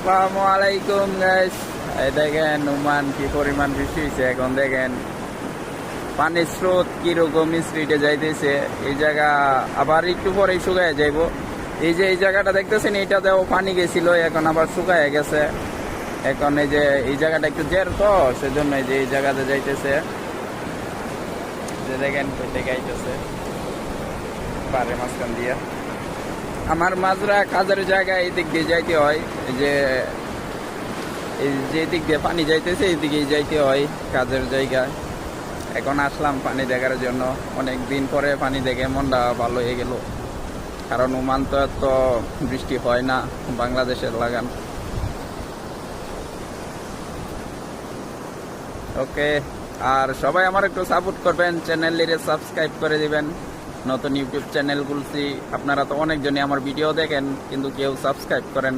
আসসালামু আলাইকুম গাইস। এই দেখেন ওমান কি পরিমাণ বৃষ্টি হয়েছে। এখন দেখেন পানির স্রোত কিরকম স্পিডে যাইতেছে। এই জায়গা আবার একটু পরেই শুকায় যাইব। এই যে এই জায়গাটা দেখতেছেন, এইটাতেও পানি গেছিল, এখন আবার শুকায় গেছে। এখন এই যে এই জায়গাটা একটু জের, তো সেজন্য এই যে এই জায়গাতে যাইতেছে। যে দেখেন দেখাইতেছে পারে মাঝখান দিয়ে। আমার মাজরা কাজের জায়গা এই দিক দিয়ে যাইতে হয়। এই যে দিক দিয়ে পানি যাইতেছে এই দিকেই যাইতে হয় কাজের জায়গায়। এখন আসলাম পানি দেখার জন্য। অনেক দিন পরে পানি দেখে মনটা ভালো হয়ে গেল, কারণ ওমান তো এত বৃষ্টি হয় না বাংলাদেশের লাগান। ওকে, আর সবাই আমার একটু সাপোর্ট করবেন, চ্যানেলটিকে সাবস্ক্রাইব করে দিবেন। নতুন ইউটিউব চ্যানেল খুলছি, আপনারা তো অনেকজনই আমার ভিডিও দেখেন কিন্তু কেউ সাবস্ক্রাইব করেন না।